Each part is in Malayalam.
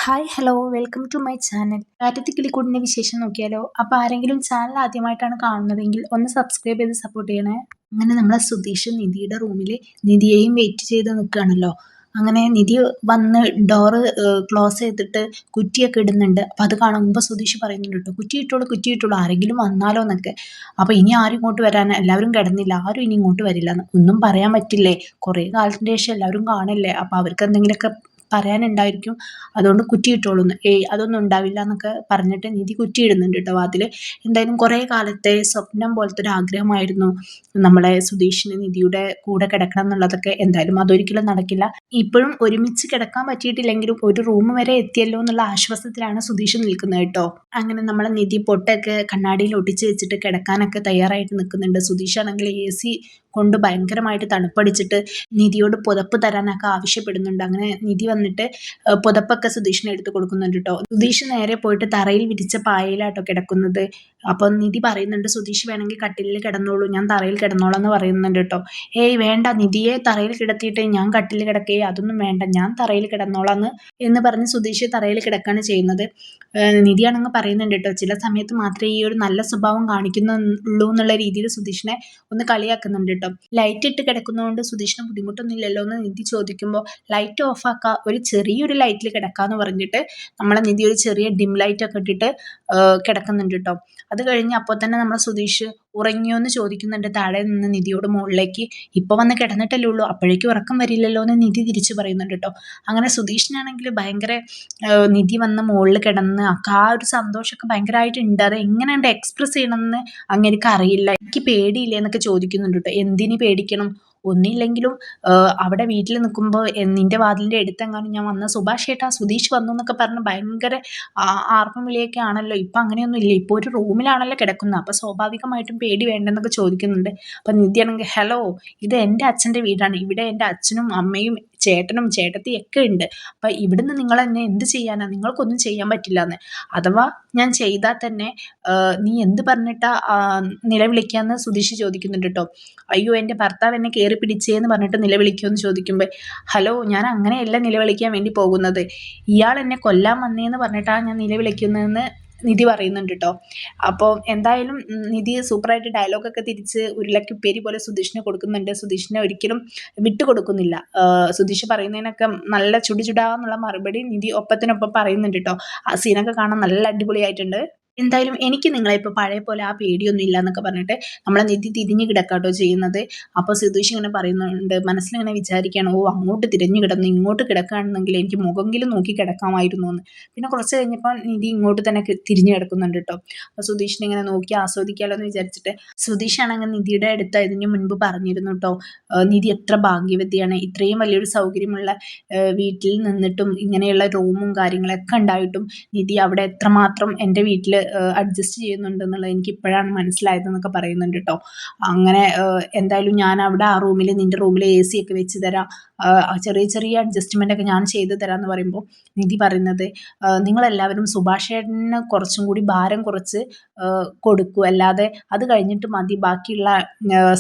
Hi hello welcome to my channel. കാര്യത്തിൽ കിളിക്കൂടിൻ്റെ വിശേഷം നോക്കിയാലോ. അപ്പോൾ ആരെങ്കിലും ചാനൽ ആദ്യമായിട്ടാണ് കാണുന്നതെങ്കിൽ ഒന്ന് സബ്സ്ക്രൈബ് ചെയ്ത് സപ്പോർട്ട് ചെയ്യണേ. അങ്ങനെ നമ്മളെ സുധീഷ് നിധിയുടെ റൂമിൽ നിധിയെയും വെയിറ്റ് ചെയ്ത് നിൽക്കുകയാണല്ലോ. അങ്ങനെ നിധി വന്ന് ഡോറ് ക്ലോസ് ചെയ്തിട്ട് കുറ്റിയൊക്കെ ഇടുന്നുണ്ട്. അപ്പോൾ അത് കാണുമ്പോൾ സുധീഷ് പറയുന്നുണ്ട് കേട്ടോ, കുറ്റി ഇട്ടോളൂ ആരെങ്കിലും വന്നാലോ എന്നൊക്കെ. അപ്പോൾ ഇനി ആരും ഇങ്ങോട്ട് വരാൻ, എല്ലാവരും കിടന്നില്ല, ആരും ഇനി ഇങ്ങോട്ട് വരില്ല എന്ന് ഒന്നും പറയാൻ പറ്റില്ലേ. കുറേ കാലത്തിന് ശേഷം എല്ലാവരും കാണില്ലേ, അപ്പോൾ അവർക്ക് എന്തെങ്കിലുമൊക്കെ പറയാനുണ്ടായിരിക്കും. അതുകൊണ്ട് കുറ്റിയിട്ടോളൂന്ന്. അതൊന്നും ഉണ്ടാവില്ല എന്നൊക്കെ പറഞ്ഞിട്ട് നിധി കുറ്റിയിടുന്നുണ്ട് കേട്ടോ വാതിൽ. എന്തായാലും കുറേ കാലത്തെ സ്വപ്നം പോലത്തെ ഒരു ആഗ്രഹമായിരുന്നു നമ്മളെ സുധീഷിന് നിധിയുടെ കൂടെ കിടക്കണം എന്നുള്ളതൊക്കെ. എന്തായാലും അതൊരിക്കലും നടക്കില്ല. ഇപ്പോഴും ഒരുമിച്ച് കിടക്കാൻ പറ്റിയിട്ടില്ലെങ്കിലും ഒരു റൂം വരെ എത്തിയല്ലോ എന്നുള്ള ആശ്വാസത്തിലാണ് സുധീഷ് നിൽക്കുന്നത് കേട്ടോ. അങ്ങനെ നമ്മളെ നിധി പൊട്ടൊക്കെ കണ്ണാടിയിൽ ഒട്ടിച്ച് വെച്ചിട്ട് കിടക്കാനൊക്കെ തയ്യാറായിട്ട് നിൽക്കുന്നുണ്ട്. സുധീഷാണെങ്കിൽ AC കൊണ്ട് ഭയങ്കരമായിട്ട് തണുപ്പടിച്ചിട്ട് നിധിയോട് പുതപ്പ് തരാനൊക്കെ ആവശ്യപ്പെടുന്നുണ്ട്. അങ്ങനെ നിധി വന്നിട്ട് പുതപ്പൊക്കെ സുധീഷിന് എടുത്ത് കൊടുക്കുന്നുണ്ട് കേട്ടോ. സുധീഷ് നേരെ പോയിട്ട് തറയിൽ വിരിച്ച പായയിലാട്ടോ കിടക്കുന്നത്. അപ്പം നിധി പറയുന്നുണ്ട്, സുധീഷ് വേണമെങ്കിൽ കട്ടിലിൽ കിടന്നോളൂ, ഞാൻ തറയിൽ കിടന്നോളാം എന്ന് പറയുന്നുണ്ട് കേട്ടോ. വേണ്ട, നിധിയെ തറയിൽ കിടത്തിയിട്ട് ഞാൻ കട്ടിലിൽ കിടക്കുകയെ, അതൊന്നും വേണ്ട, ഞാൻ തറയിൽ കിടന്നോളാം എന്ന് പറഞ്ഞ് സുധീഷ് തറയിൽ കിടക്കുകയാണ് ചെയ്യുന്നത്. നിധിയാണെങ്കിൽ പറയുന്നുണ്ട് കേട്ടോ, ചില സമയത്ത് മാത്രമേ ഈ ഒരു നല്ല സ്വഭാവം കാണിക്കുന്നുള്ളൂ എന്നുള്ള രീതിയിൽ സുധീഷിനെ ഒന്ന് കളിയാക്കുന്നുണ്ട് കേട്ടോ. ലൈറ്റ് ഇട്ട് കിടക്കുന്നതുകൊണ്ട് സുധീഷിന് ബുദ്ധിമുട്ടൊന്നുമില്ലല്ലോ എന്ന് നിധി ചോദിക്കുമ്പോൾ, ലൈറ്റ് ഓഫ് ആക്കുക, ഒരു ചെറിയൊരു ലൈറ്റിൽ കിടക്കാന്ന് പറഞ്ഞിട്ട് നമ്മളെ നിധി ഒരു ചെറിയ ഡിം ലൈറ്റ് ഒക്കെ ഇട്ടിട്ട് കിടക്കുന്നുണ്ട് കേട്ടോ. അത് കഴിഞ്ഞ് അപ്പോൾ തന്നെ നമ്മളെ സുധീഷ് ഉറങ്ങിയോ എന്ന് ചോദിക്കുന്നുണ്ട് താഴെ നിന്ന് നിധിയോട് മുകളിലേക്ക്. ഇപ്പോൾ വന്ന് കിടന്നിട്ടല്ലേ ഉള്ളൂ, അപ്പോഴേക്കും ഉറക്കം വരില്ലല്ലോ എന്ന് നിധി തിരിച്ചു പറയുന്നുണ്ട് കേട്ടോ. അങ്ങനെ സുധീഷിനാണെങ്കിൽ ഭയങ്കര നിധി വന്ന് മുകളിൽ കിടന്ന് ആ ഒരു സന്തോഷമൊക്കെ ഭയങ്കരമായിട്ട് ഉണ്ട്. അത് എങ്ങനെയുണ്ട് എക്സ്പ്രസ് ചെയ്യണമെന്ന് അങ്ങനെയൊക്കെ അറിയില്ല. എനിക്ക് പേടിയില്ലേ എന്നൊക്കെ ചോദിക്കുന്നുണ്ട് കേട്ടോ. എന്തിന് പേടിക്കണം, ഒന്നില്ലെങ്കിലും അവിടെ വീട്ടിൽ നിൽക്കുമ്പോൾ നിന്റെ വാതിലിൻ്റെ അടുത്തെങ്ങാനും ഞാൻ വന്ന സുഭാഷ് ഏട്ടാ സുധീഷ് വന്നു എന്നൊക്കെ പറഞ്ഞ് ഭയങ്കര ആർപ്പും വിളിയൊക്കെ ആണല്ലോ. ഇപ്പം അങ്ങനെയൊന്നും ഇല്ല, ഇപ്പോൾ ഒരു റൂമിലാണല്ലോ കിടക്കുന്നത്, അപ്പോൾ സ്വാഭാവികമായിട്ടും പേടി വേണ്ടെന്നൊക്കെ ചോദിക്കുന്നുണ്ട്. അപ്പം നിധിയാണെങ്കിൽ, ഹലോ, ഇത് എൻ്റെ അച്ഛൻ്റെ വീടാണ്, ഇവിടെ എൻ്റെ അച്ഛനും അമ്മയും ചേട്ടനും ചേട്ടത്തിയും ഒക്കെ ഉണ്ട്. അപ്പം ഇവിടുന്ന് നിങ്ങൾ എന്നെ എന്ത് ചെയ്യാനാ, നിങ്ങൾക്കൊന്നും ചെയ്യാൻ പറ്റില്ല എന്ന്. അഥവാ ഞാൻ ചെയ്താൽ തന്നെ നീ എന്ത് പറഞ്ഞിട്ടാ നിലവിളിക്കാന്ന് സുധീഷ് ചോദിക്കുന്നുണ്ട് കേട്ടോ. അയ്യോ, എൻ്റെ ഭർത്താവ് എന്നെ കയറി പിടിച്ചേന്ന് പറഞ്ഞിട്ട് നിലവിളിക്കുമെന്ന് ചോദിക്കുമ്പോൾ, ഹലോ, ഞാൻ അങ്ങനെയല്ല നിലവിളിക്കാൻ വേണ്ടി പോകുന്നത്, ഇയാൾ എന്നെ കൊല്ലാൻ വന്നേന്ന് പറഞ്ഞിട്ടാണ് ഞാൻ നിലവിളിക്കുന്നതെന്ന് നിധി പറയുന്നുണ്ട് കേട്ടോ. അപ്പോൾ എന്തായാലും നിധി സൂപ്പറായിട്ട് ഡയലോഗൊക്കെ തിരിച്ച് ഉരുളക്കുപ്പേരി പോലെ സുധീഷിന് കൊടുക്കുന്നുണ്ട്. സുധീഷിനെ ഒരിക്കലും വിട്ടുകൊടുക്കുന്നില്ല. സുധീഷ് പറയുന്നതിനൊക്കെ നല്ല ചുടിചുടാന്നുള്ള മറുപടി നിധി ഒപ്പത്തിനൊപ്പം പറയുന്നുണ്ട് കേട്ടോ. ആ സീനൊക്കെ കാണാൻ നല്ല അടിപൊളിയായിട്ടുണ്ട്. എന്തായാലും എനിക്ക് നിങ്ങളെ ഇപ്പോൾ പഴയ പോലെ ആ പേടിയൊന്നും ഇല്ല എന്നൊക്കെ പറഞ്ഞിട്ട് നമ്മളെ നിധി തിരിഞ്ഞ് കിടക്കാട്ടോ ചെയ്യുന്നത്. അപ്പോൾ സുധീഷ് ഇങ്ങനെ പറയുന്നുണ്ട്, മനസ്സിലിങ്ങനെ വിചാരിക്കുകയാണ്, അങ്ങോട്ട് തിരിഞ്ഞ് കിടന്നു, ഇങ്ങോട്ട് കിടക്കുകയാണെന്നെങ്കിൽ എനിക്ക് മുഖമെങ്കിലും നോക്കി കിടക്കാമായിരുന്നു എന്ന്. പിന്നെ കുറച്ച് കഴിഞ്ഞപ്പോൾ നിധി ഇങ്ങോട്ട് തന്നെ തിരിഞ്ഞ് കിടക്കുന്നുണ്ട് കേട്ടോ. അപ്പോൾ സുധീഷിനെ ഇങ്ങനെ നോക്കി ആസ്വദിക്കാമല്ലോ എന്ന് വിചാരിച്ചിട്ട് സുധീഷാണെങ്കിൽ നിധിയുടെ അടുത്ത് ഇതിന് മുൻപ് പറഞ്ഞിരുന്നു കേട്ടോ, നിധി എത്ര ഭാഗ്യവതിയാണ്, ഇത്രയും വലിയൊരു സൗകര്യമുള്ള വീട്ടിൽ നിന്നിട്ടും ഇങ്ങനെയുള്ള റൂമും കാര്യങ്ങളൊക്കെ ഉണ്ടായിട്ടും നിധി അവിടെ എത്രമാത്രം എൻ്റെ വീട്ടിൽ അഡ്ജസ്റ്റ് ചെയ്യുന്നുണ്ടെന്നുള്ളത് എനിക്ക് ഇപ്പോഴാണ് മനസ്സിലായതെന്നൊക്കെ പറയുന്നുണ്ട് കേട്ടോ. അങ്ങനെ എന്തായാലും ഞാൻ അവിടെ ആ റൂമിൽ നിൻ്റെ റൂമിൽ AC ഒക്കെ വെച്ച് തരാം, ചെറിയ ചെറിയ അഡ്ജസ്റ്റ്മെൻ്റ് ഒക്കെ ഞാൻ ചെയ്തു തരാമെന്ന് പറയുമ്പോൾ നിധി പറയുന്നത്, നിങ്ങളെല്ലാവരും സുഭാഷേട്ടന് കുറച്ചും കൂടി ഭാരം കുറച്ച് കൊടുക്കൂ, അല്ലാതെ അത് കഴിഞ്ഞിട്ട് മതി ബാക്കിയുള്ള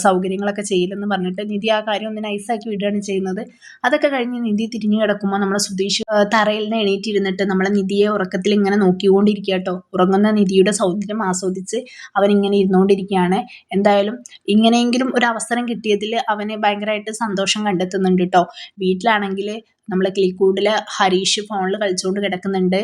സൗകര്യങ്ങളൊക്കെ ചെയ്യില്ലെന്ന് പറഞ്ഞിട്ട് നിധി ആ കാര്യം ഒന്ന് നൈസാക്കി വിടുകയാണ് ചെയ്യുന്നത്. അതൊക്കെ കഴിഞ്ഞ് നിധി തിരിഞ്ഞു കിടക്കുമ്പോൾ നമ്മളെ സുധീഷ് തറയിൽ നിന്ന് എണീറ്റിരുന്നിട്ട് നമ്മളെ നിധിയെ ഉറക്കത്തിൽ ഇങ്ങനെ നോക്കിക്കൊണ്ടിരിക്കുക കേട്ടോ. ഉറങ്ങുന്ന നിധിയുടെ സൗന്ദര്യം ആസ്വദിച്ച് അവൻ ഇങ്ങനെ ഇരുന്നുകൊണ്ടിരിക്കുകയാണ്. എന്തായാലും ഇങ്ങനെയെങ്കിലും ഒരു അവസരം കിട്ടിയതിൽ അവന് ഭയങ്കരമായിട്ട് സന്തോഷം കണ്ടെത്തുന്നുണ്ട് കേട്ടോ. വീട്ടിലാണെങ്കിൽ നമ്മളെ കിളിക്കൂടിൽ ഹരീഷ് ഫോണിൽ കളിച്ചുകൊണ്ട് കിടക്കുന്നുണ്ട്.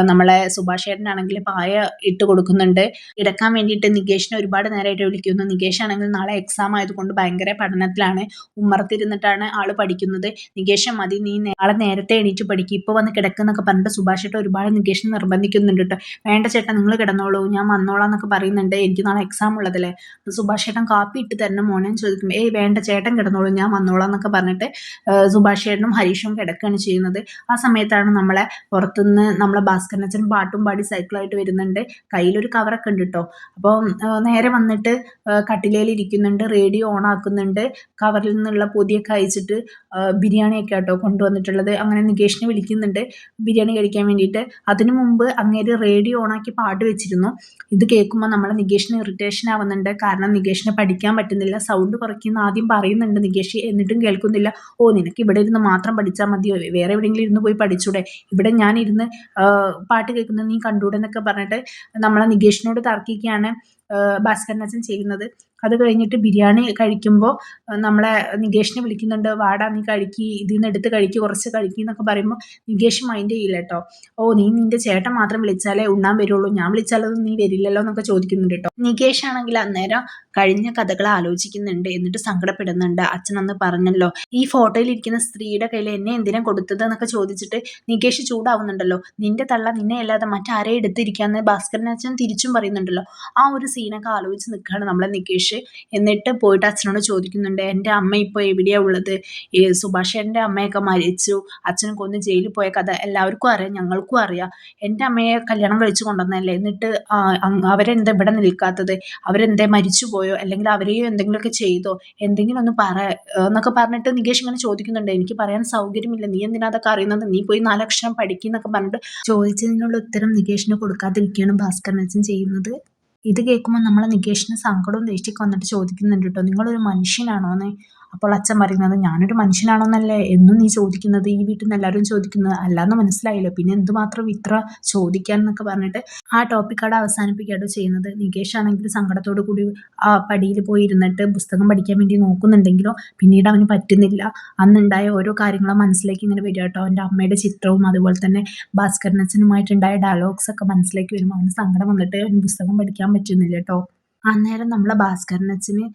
നമ്മളെ സുഭാഷ് ചേട്ടനാണെങ്കിൽ പായ ഇട്ട് കൊടുക്കുന്നുണ്ട്. കിടക്കാൻ വേണ്ടിയിട്ട് നികേഷിനെ ഒരുപാട് നേരമായിട്ട് വിളിക്കുന്നു. നികേഷ് ആണെങ്കിൽ നാളെ എക്സാം ആയതുകൊണ്ട് ഭയങ്കര പഠനത്തിലാണ്, ഉമ്മറത്തിരുന്നിട്ടാണ് ആള് പഠിക്കുന്നത്. നികേഷ് മതി, നീ നാളെ നേരത്തെ എണീറ്റ് പഠിക്കും, ഇപ്പോൾ വന്ന് കിടക്കുന്നൊക്കെ പറഞ്ഞിട്ട് സുഭാഷ് ചേട്ടൻ ഒരുപാട് നികേഷിനെ നിർബന്ധിക്കുന്നുണ്ട് കേട്ടോ. വേണ്ട ചേട്ടാ, നിങ്ങൾ കിടന്നോളൂ, ഞാൻ വന്നോളാം എന്നൊക്കെ പറയുന്നുണ്ട്, എനിക്ക് നാളെ എക്സാം ഉള്ളതല്ലേ. സുഭാഷ് ചേട്ടൻ കാപ്പി ഇട്ട് തരണം മോനെ എന്ന് ചോദിക്കുമ്പോൾ, വേണ്ട ചേട്ടൻ കിടന്നോളൂ, ഞാൻ വന്നോളാം എന്നൊക്കെ പറഞ്ഞിട്ട് സുഭാഷ് ചേട്ടനും ഹരീഷും കിടക്കുകയാണ് ചെയ്യുന്നത്. ആ സമയത്താണ് നമ്മളെ പുറത്തുനിന്ന് നമ്മളെ ഭാസ്കരനച്ഛൻ പാട്ടും പാടി സൈക്കിളായിട്ട് വരുന്നുണ്ട്. കയ്യിലൊരു കവറൊക്കെ ഉണ്ട് കേട്ടോ. അപ്പോൾ നേരെ വന്നിട്ട് കട്ടിലയിൽ ഇരിക്കുന്നുണ്ട്, റേഡിയോ ഓൺ ആക്കുന്നുണ്ട്, കവറിൽ നിന്നുള്ള പൊതിയൊക്കെ അയച്ചിട്ട് ബിരിയാണിയൊക്കെ കേട്ടോ കൊണ്ടുവന്നിട്ടുള്ളത്. അങ്ങനെ നികേഷിനെ വിളിക്കുന്നുണ്ട് ബിരിയാണി കഴിക്കാൻ വേണ്ടിയിട്ട്. അതിനു മുമ്പ് അങ്ങേര് റേഡിയോ ഓണാക്കി പാട്ട് വെച്ചിരുന്നു. ഇത് കേൾക്കുമ്പോൾ നമ്മളെ നികേഷിന് ഇറിറ്റേഷൻ ആവുന്നുണ്ട്. കാരണം നികേഷിന് പഠിക്കാൻ പറ്റുന്നില്ല, സൗണ്ട് കുറയ്ക്കുന്ന ആദ്യം പറയുന്നുണ്ട് നികേഷ്, എന്നിട്ടും കേൾക്കുന്നില്ല. നിനക്ക് ഇവിടെ ഇരുന്ന് മാത്രം പഠിച്ചാൽ മതിയോ, വേറെ എവിടെയെങ്കിലും ഇരുന്ന് പോയി പഠിച്ചൂടെ, ഇവിടെ ഞാനിരുന്ന് പാട്ട് കേൾക്കുന്നത് നീ കണ്ടൂടെ എന്നൊക്കെ പറഞ്ഞിട്ട് നമ്മളെ നികേഷിനോട് തർക്കിക്കുകയാണ് ഭാസ്കരനച്ഛൻ ചെയ്യുന്നത്. അത് കഴിഞ്ഞിട്ട് ബിരിയാണി കഴിക്കുമ്പോൾ നമ്മളെ നികേഷിനെ വിളിക്കുന്നുണ്ട്, വാടാ നീ കഴിക്കി, ഇതിൽ നിന്ന് എടുത്ത് കഴിക്കി, കുറച്ച് കഴിക്കി എന്നൊക്കെ പറയുമ്പോൾ നികേഷ് മൈൻഡ് ചെയ്യില്ല കേട്ടോ. ഓ നീ നിന്റെ ചേട്ടൻ മാത്രം വിളിച്ചാലേ ഉണ്ണാൻ വരുള്ളൂ, ഞാൻ വിളിച്ചാലൊന്നും നീ വരില്ലല്ലോ എന്നൊക്കെ ചോദിക്കുന്നുണ്ട് കേട്ടോ. നികേഷ് ആണെങ്കിൽ അന്നേരം കഴിഞ്ഞ കഥകൾ ആലോചിക്കുന്നുണ്ട്, എന്നിട്ട് സങ്കടപ്പെടുന്നുണ്ട്. അച്ഛൻ അന്ന് പറഞ്ഞല്ലോ ഈ ഫോട്ടോയിൽ ഇരിക്കുന്ന സ്ത്രീയുടെ കയ്യിൽ എന്നെ എന്തിനാ കൊടുത്തത് എന്നൊക്കെ ചോദിച്ചിട്ട് നികേഷ് ചൂടാവുന്നുണ്ടല്ലോ. നിന്റെ തള്ള നിന്നെ അല്ലാതെ മറ്റാരെ എടുത്തിരിക്കാന്ന് ഭാസ്കരൻ അച്ഛൻ തിരിച്ചും പറയുന്നുണ്ടല്ലോ. ആ ഒരു സീനൊക്കെ ആലോചിച്ച് നിൽക്കുകയാണ് നമ്മളെ നികേഷ്. എന്നിട്ട് പോയിട്ട് അച്ഛനോട് ചോദിക്കുന്നുണ്ട്, എൻ്റെ അമ്മ ഇപ്പോൾ എവിടെയാ ഉള്ളത്, ഈ സുഭാഷേട്ടൻ്റെ അമ്മയൊക്കെ മരിച്ചു, അച്ഛനെ കൊന്ന് ജയിലിൽ പോയ കഥ എല്ലാവർക്കും അറിയാം, ഞങ്ങൾക്കും അറിയാം. എൻ്റെ അമ്മയെ കല്യാണം കഴിച്ചു കൊണ്ടുവന്നല്ലേ, എന്നിട്ട് അവരെന്താ ഇവിടെ നിൽക്കാത്തത്, അവരെന്തേ മരിച്ചു പോയോ, അല്ലെങ്കിൽ അവരെയും എന്തെങ്കിലുമൊക്കെ ചെയ്തോ, എന്തെങ്കിലും ഒന്ന് പറ എന്നൊക്കെ പറഞ്ഞിട്ട് നികേഷ് ഇങ്ങനെ ചോദിക്കുന്നുണ്ട്. എനിക്ക് പറയാൻ സൗകര്യമില്ല, നീ എന്തിനാ അതൊക്കെ അറിയുന്നത്, നീ പോയി 4 അക്ഷരം പഠിക്കുന്നൊക്കെ പറഞ്ഞിട്ട് ചോദിച്ചതിനുള്ള ഉത്തരം നികേഷിന് കൊടുക്കാതിരിക്കുകയാണ് ഭാസ്കരൻ അച്ഛൻ ചെയ്യുന്നത്. ഇത് കേൾക്കുമ്പോൾ നമ്മളെ നികേഷിന് സങ്കടവും ദേഷ്യമൊക്കെ വന്നിട്ട് ചോദിക്കുന്നുണ്ട് കേട്ടോ, നിങ്ങളൊരു മനുഷ്യനാണോന്ന്. അപ്പോൾ അച്ഛൻ പറയുന്നത്, ഞാനൊരു മനുഷ്യനാണോന്നല്ലേ എന്നും നീ ചോദിക്കുന്നത്, ഈ വീട്ടിൽ നിന്ന് എല്ലാവരും ചോദിക്കുന്നത്, അല്ലാന്ന് മനസ്സിലായല്ലോ, പിന്നെ എന്തുമാത്രം ഇത്ര ചോദിക്കാൻ എന്നൊക്കെ പറഞ്ഞിട്ട് ആ ടോപ്പിക് അവിടെ അവസാനിപ്പിക്കുകയാട്ടോ ചെയ്യുന്നത്. നികേഷ് ആണെങ്കിൽ സങ്കടത്തോടു കൂടി ആ പടിയിൽ പോയി ഇരുന്നിട്ട് പുസ്തകം പഠിക്കാൻ വേണ്ടി നോക്കുന്നുണ്ടെങ്കിലോ പിന്നീട് അവന് പറ്റുന്നില്ല. അന്നുണ്ടായ ഓരോ കാര്യങ്ങളും മനസ്സിലേക്ക് ഇങ്ങനെ വരിക കേട്ടോ. അവൻ്റെ അമ്മയുടെ ചിത്രവും അതുപോലെ തന്നെ ഭാസ്കരനച്ഛനുമായിട്ടുണ്ടായ ഡയലോഗ്സ് ഒക്കെ മനസ്സിലേക്ക് വരുമ്പോൾ അവന് സങ്കടം വന്നിട്ട് അവന് പുസ്തകം പഠിക്കാൻ പറ്റുന്നില്ല കേട്ടോ. അന്നേരം നമ്മളെ ഭാസ്കരനച്ഛന്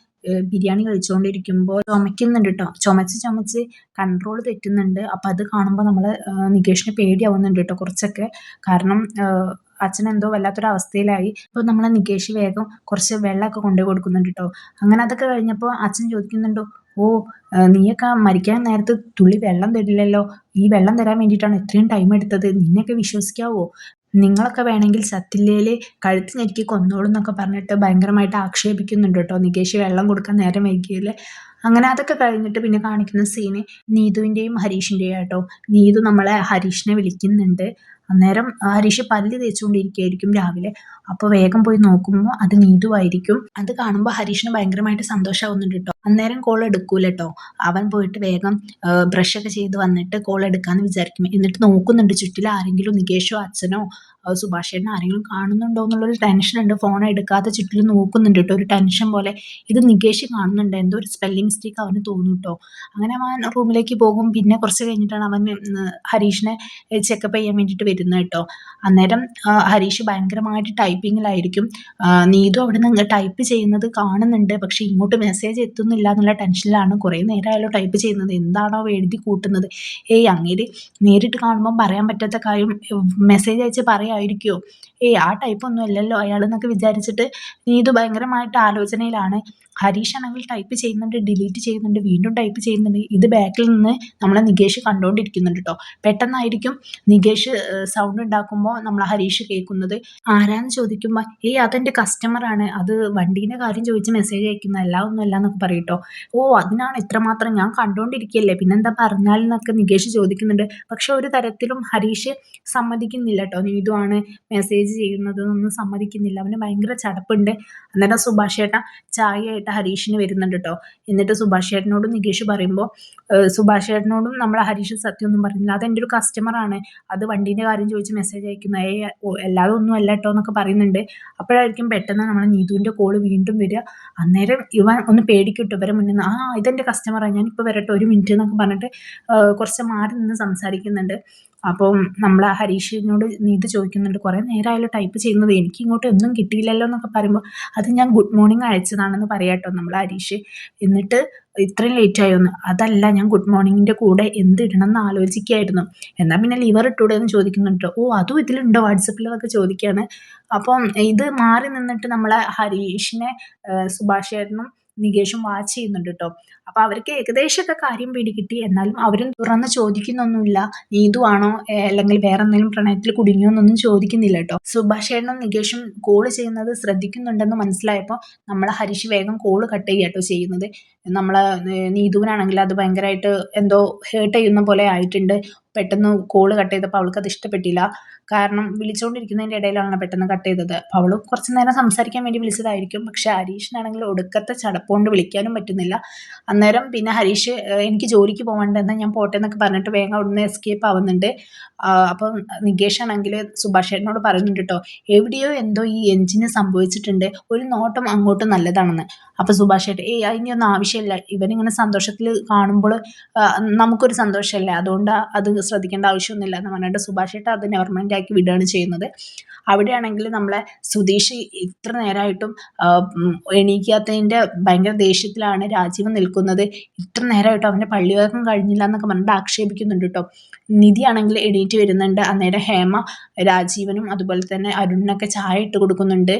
ബിരിയാണി കഴിച്ചുകൊണ്ടിരിക്കുമ്പോൾ ചുമക്കുന്നുണ്ട് കേട്ടോ. ചുമച്ച് കൺട്രോൾ തെറ്റുന്നുണ്ട്. അപ്പം അത് കാണുമ്പോൾ നമ്മൾ നികേഷിന് പേടിയാവുന്നുണ്ട് കേട്ടോ കുറച്ചൊക്കെ. കാരണം അച്ഛനെന്തോ വല്ലാത്തൊരു അവസ്ഥയിലായി. അപ്പോൾ നമ്മളെ നികേഷ് വേഗം കുറച്ച് വെള്ളമൊക്കെ കൊണ്ടുപോയി കൊടുക്കുന്നുണ്ട് കേട്ടോ. അങ്ങനെ അതൊക്കെ കഴിഞ്ഞപ്പോൾ അച്ഛൻ ചോദിക്കുന്നുണ്ടോ, ഓ നീയൊക്കെ മരിക്കാൻ നേരത്ത് തുള്ളി വെള്ളം തരില്ലല്ലോ, ഈ വെള്ളം തരാൻ വേണ്ടിയിട്ടാണ് ഇത്രയും ടൈം എടുത്തത്, നിന്നെയൊക്കെ വിശ്വസിക്കാവോ, നിങ്ങളൊക്കെ വേണമെങ്കിൽ ചത്തില്ലേല് കഴുത്ത് ഞെരുക്കി കൊന്നോളും എന്നൊക്കെ പറഞ്ഞിട്ട് ഭയങ്കരമായിട്ട് ആക്ഷേപിക്കുന്നുണ്ട് കേട്ടോ നികേഷ് വെള്ളം കൊടുക്കാൻ നേരം വൈകിയതിൽ. അങ്ങനെ അതൊക്കെ കഴിഞ്ഞിട്ട് പിന്നെ കാണിക്കുന്ന സീന് നീതുവിൻ്റെയും ഹരീഷിൻ്റെയും ആട്ടോ. നീതു നമ്മളെ ഹരീഷിനെ വിളിക്കുന്നുണ്ട്. അന്നേരം ഹരീഷ് പല്ല് തേച്ചുകൊണ്ടിരിക്കുകയായിരിക്കും രാവിലെ. അപ്പോൾ വേഗം പോയി നോക്കുമ്പോൾ അത് നീതു ആയിരിക്കും. അത് കാണുമ്പോൾ ഹരീഷിന് ഭയങ്കരമായിട്ട് സന്തോഷമാവുന്നുണ്ട് കേട്ടോ. അന്നേരം കോൾ എടുക്കൂല കേട്ടോ. അവൻ പോയിട്ട് വേഗം ബ്രഷൊക്കെ ചെയ്ത് വന്നിട്ട് കോൾ എടുക്കാമെന്ന് വിചാരിക്കും. എന്നിട്ട് നോക്കുന്നുണ്ട് ചുറ്റിൽ ആരെങ്കിലും നികേഷോ അച്ഛനോ സുഭാഷേട്ടനോ ആരെങ്കിലും കാണുന്നുണ്ടോ എന്നുള്ളൊരു ടെൻഷനുണ്ട്. ഫോൺ എടുക്കാതെ ചുറ്റിൽ നോക്കുന്നുണ്ട് കേട്ടോ, ഒരു ടെൻഷൻ പോലെ. ഇത് നികേഷ് കാണുന്നുണ്ട്, എന്തോ ഒരു സ്പെല്ലിംഗ് മിസ്റ്റേക്ക് അവന് തോന്നും കേട്ടോ. അങ്ങനെ അവൻ റൂമിലേക്ക് പോകും. പിന്നെ കുറച്ച് കഴിഞ്ഞിട്ടാണ് അവൻ ഹരീഷിനെ ചെക്കപ്പ് ചെയ്യാൻ വേണ്ടിയിട്ട് വരുന്നത് കേട്ടോ. അന്നേരം ഹരീഷ് ഭയങ്കരമായിട്ട് ടൈപ്പിങ്ങിലായിരിക്കും. നീതു അവിടെ നിന്ന് ടൈപ്പ് ചെയ്യുന്നത് കാണുന്നുണ്ട്, പക്ഷെ ഇങ്ങോട്ട് മെസ്സേജ് എത്തുന്നില്ല എന്നുള്ള ടെൻഷനിലാണ്. കുറേ നേരമായാലും ടൈപ്പ് ചെയ്യുന്നത്, എന്താണോ എഴുതി കൂട്ടുന്നത്. അങ്ങേര് നേരിട്ട് കാണുമ്പോൾ പറയാൻ പറ്റാത്ത കാര്യം മെസ്സേജ് അയച്ച് പറയായിരിക്കുമോ, ആ ടൈപ്പൊന്നും അല്ലല്ലോ അയാൾ എന്നൊക്കെ വിചാരിച്ചിട്ട് നീതു ഭയങ്കരമായിട്ട് ആലോചനയിലാണ്. ഹരീഷ് ആണെങ്കിൽ ടൈപ്പ് ചെയ്യുന്നുണ്ട്, ഡിലീറ്റ് ചെയ്യുന്നുണ്ട്, വീണ്ടും ടൈപ്പ് ചെയ്യുന്നുണ്ട്. ഇത് ബാക്കിൽ നിന്ന് നമ്മളെ നികേഷ് കണ്ടുകൊണ്ടിരിക്കുന്നുണ്ട് കേട്ടോ. പെട്ടെന്നായിരിക്കും നികേഷ് സൗണ്ട് ഉണ്ടാക്കുമ്പോൾ നമ്മൾ ഹരീഷ് കേൾക്കുന്നത്. ആരാന്ന് ചോദിക്കുമ്പോൾ അതെൻ്റെ കസ്റ്റമറാണ്, അത് വണ്ടീൻ്റെ കാര്യം ചോദിച്ച് മെസ്സേജ് അയക്കുന്ന, അല്ല ഒന്നുമല്ല എന്നൊക്കെ പറയും കേട്ടോ. അതിനാണ് ഇത്രമാത്രം, ഞാൻ കണ്ടുകൊണ്ടിരിക്കുകയല്ലേ, പിന്നെന്താ പറഞ്ഞാലെന്നൊക്കെ നികേഷ് ചോദിക്കുന്നുണ്ട്. പക്ഷെ ഒരു തരത്തിലും ഹരീഷ് സമ്മതിക്കുന്നില്ല കേട്ടോ. നീതുവാണ് മെസ്സേജ് ചെയ്യുന്നത് എന്നൊന്നും സമ്മതിക്കുന്നില്ല. അവന് ഭയങ്കര ചടപ്പുണ്ട്. അന്നേരം സുഭാഷ് ചേട്ടൻ ചായയായിട്ട് ഹരീഷിന് വരുന്നുണ്ട് കേട്ടോ. എന്നിട്ട് സുഭാഷ് ചേട്ടനോടും നികേഷ് പറയുമ്പോൾ സുഭാഷ് ചേട്ടനോടും നമ്മൾ ഹരീഷ് സത്യമൊന്നും പറയുന്നില്ല. അതെൻ്റെ ഒരു കസ്റ്റമറാണ്, അത് വണ്ടീൻ്റെ കാര്യം ചോദിച്ച് മെസ്സേജ് അയക്കുന്ന, എല്ലാതും ഒന്നും അല്ല കേട്ടോ എന്നൊക്കെ പറയുന്നുണ്ട്. അപ്പോഴായിരിക്കും പെട്ടെന്ന് നമ്മൾ നീതുവിൻ്റെ കോള് വീണ്ടും വരിക. അന്നേരം ഇവൻ ഒന്ന് പേടിക്കിട്ടു ഇവരെ മുന്നിൽ നിന്ന്. ഇതെൻ്റെ കസ്റ്റമറാണ്, ഞാനിപ്പോൾ വരട്ടെ, ഒരു മിനിറ്റ് എന്നൊക്കെ പറഞ്ഞിട്ട് കുറച്ച് മാറി നിന്ന് സംസാരിക്കുന്നുണ്ട്. അപ്പം നമ്മൾ ഹരീഷിനോട് നീതു ചോദിക്കുന്നുണ്ട്, കുറേ നേരമായാലും ടൈപ്പ് ചെയ്യുന്നത്, എനിക്ക് ഇങ്ങോട്ട് ഒന്നും കിട്ടിയില്ലല്ലോ എന്നൊക്കെ പറയുമ്പോൾ അത് ഞാൻ ഗുഡ് മോർണിംഗ് അയച്ചതാണെന്ന് പറയാട്ടോ നമ്മൾ ഹരീഷ്. എന്നിട്ട് ഇത്രയും ലേറ്റ് ആയോന്ന്, അതല്ല ഞാൻ ഗുഡ് മോർണിംഗിൻ്റെ കൂടെ എന്ത് ഇടണം എന്ന് ആലോചിക്കുകയായിരുന്നു, എന്നാൽ പിന്നെ ലിവർ ഇട്ടൂടെ എന്ന് ചോദിക്കുന്നുണ്ട്. അതും ഇതിലുണ്ടോ വാട്സപ്പിൽ എന്നൊക്കെ ചോദിക്കുകയാണ്. അപ്പം ഇത് മാറി നിന്നിട്ട് നമ്മളെ ഹരീഷിനെ സുഭാഷ് ചേട്ടനും നികേഷും വാച്ച് ചെയ്യുന്നുണ്ട് കേട്ടോ. അപ്പോൾ അവർക്ക് ഏകദേശമൊക്കെ കാര്യം പിടികിട്ടി. എന്നാലും അവരും തുറന്ന് ചോദിക്കുന്നൊന്നുമില്ല, നീതു ആണോ അല്ലെങ്കിൽ വേറെ എന്തെങ്കിലും പ്രണയത്തിൽ കുടുങ്ങിയോ എന്നൊന്നും ചോദിക്കുന്നില്ല കേട്ടോ. സുഭാഷ് ചേട്ടനും നികേഷും കോള് ചെയ്യുന്നത് ശ്രദ്ധിക്കുന്നുണ്ടെന്ന് മനസ്സിലായപ്പോൾ നമ്മളെ ഹരീഷ് വേഗം കോള് കട്ട് ചെയ്യാട്ടോ ചെയ്യുന്നത്. നമ്മളെ നീതുവിനാണെങ്കിൽ അത് ഭയങ്കരമായിട്ട് എന്തോ ഹേർട്ട് ചെയ്യുന്ന പോലെ ആയിട്ടുണ്ട്. പെട്ടെന്ന് കോള് കട്ട് ചെയ്തപ്പോൾ അവൾക്ക് അത് ഇഷ്ടപ്പെട്ടില്ല. കാരണം വിളിച്ചുകൊണ്ടിരിക്കുന്നതിൻ്റെ ഇടയിലാണ് പെട്ടെന്ന് കട്ട് ചെയ്തത്. അപ്പോൾ അവൾ കുറച്ച് നേരം സംസാരിക്കാൻ വേണ്ടി വിളിച്ചതായിരിക്കും. പക്ഷേ ഹരീഷിനാണെങ്കിൽ ഒടുക്കത്തെ ചടപ്പുകൊണ്ട് വിളിക്കാനും പറ്റുന്നില്ല. അന്നേരം പിന്നെ ഹരീഷ് എനിക്ക് ജോലിക്ക് പോകണ്ടെന്ന് ഞാൻ പോട്ടെ എന്നൊക്കെ പറഞ്ഞിട്ട് വേഗം അവിടുന്ന് എസ്കേപ്പ് ആവുന്നുണ്ട്. അപ്പം നികേഷ് ആണെങ്കിൽ സുഭാഷ് ചേട്ടനോട് പറയുന്നുണ്ട് കേട്ടോ, എവിടെയോ എന്തോ ഈ എഞ്ചിന് സംഭവിച്ചിട്ടുണ്ട്, ഒരു നോട്ടം അങ്ങോട്ട് നല്ലതാണെന്ന്. അപ്പൊ സുഭാഷ് ചേട്ടൻ അതിനൊന്നും ആവശ്യമില്ല, ഇവനിങ്ങനെ സന്തോഷത്തിൽ കാണുമ്പോൾ നമുക്കൊരു സന്തോഷമല്ലേ, അതുകൊണ്ട് അത് ശ്രദ്ധിക്കേണ്ട ആവശ്യമൊന്നുമില്ല എന്ന് പറഞ്ഞിട്ട് സുഭാഷ് ചേട്ടൻ അത് നെവർമൈൻഡ് ആക്കി വിടുകയാണ് ചെയ്യുന്നത്. അവിടെയാണെങ്കിൽ നമ്മളെ സുധീഷ് ഇത്ര നേരമായിട്ടും എണീക്കാത്തതിൻ്റെ ഭയങ്കര ദേഷ്യത്തിലാണ് രാജീവ് നിൽക്കുന്നത്. ഇത്ര നേരമായിട്ടും അവൻ്റെ പള്ളിവഴക്കം കഴിഞ്ഞില്ല എന്നൊക്കെ പറഞ്ഞിട്ട് ആക്ഷേപിക്കുന്നുണ്ട് കേട്ടോ. നിധി ആണെങ്കിൽ എണീറ്റ് വരുന്നുണ്ട്. അന്നേരം ഹേമ രാജീവനും അതുപോലെ തന്നെ അരുണിനൊക്കെ ചായ ഇട്ട് കൊടുക്കുന്നുണ്ട്.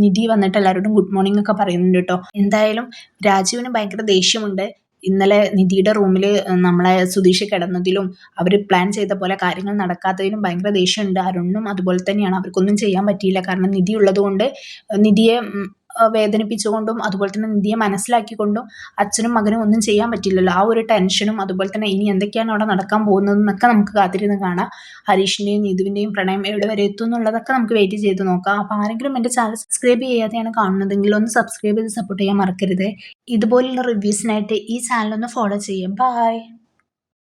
നിധി വന്നിട്ട് എല്ലാവരോടും ഗുഡ് മോർണിംഗ് ഒക്കെ പറയുന്നുണ്ട് കേട്ടോ. എന്തായാലും രാജീവിന് ഭയങ്കര ദേഷ്യമുണ്ട്. ഇന്നലെ നിധിയുടെ റൂമിൽ നമ്മളെ സുധീഷ് കിടന്നതിലും അവർ പ്ലാൻ ചെയ്ത പോലെ കാര്യങ്ങൾ നടക്കാത്തതിലും ഭയങ്കര ദേഷ്യമുണ്ട്. അരുണിനും അതുപോലെ തന്നെയാണ്. അവർക്കൊന്നും ചെയ്യാൻ പറ്റിയില്ല, കാരണം നിധി ഉള്ളതുകൊണ്ട് നിധിയെ വേദനിപ്പിച്ചുകൊണ്ടും അതുപോലെ തന്നെ നിധിയെ മനസ്സിലാക്കിക്കൊണ്ടും അച്ഛനും മകനും ഒന്നും ചെയ്യാൻ പറ്റില്ലല്ലോ. ആ ഒരു ടെൻഷനും അതുപോലെ തന്നെ ഇനി എന്തൊക്കെയാണ് അവിടെ നടക്കാൻ പോകുന്നതെന്നൊക്കെ നമുക്ക് കാത്തിരുന്ന് കാണാം. ഹരീഷിൻ്റെയും നീതുവിൻ്റെയും പ്രണയം എവിടെ വരെ എത്തും എന്നുള്ളതൊക്കെ നമുക്ക് വെയിറ്റ് ചെയ്ത് നോക്കാം. അപ്പോൾ ആരെങ്കിലും എൻ്റെ ചാനൽ സബ്സ്ക്രൈബ് ചെയ്യാതെയാണ് കാണുന്നതെങ്കിൽ ഒന്ന് സബ്സ്ക്രൈബ് ചെയ്ത് സപ്പോർട്ട് ചെയ്യാൻ മറക്കരുത്. ഇതുപോലുള്ള റിവ്യൂസിനായിട്ട് ഈ ചാനൽ ഒന്ന് ഫോളോ ചെയ്യാം. ബൈ.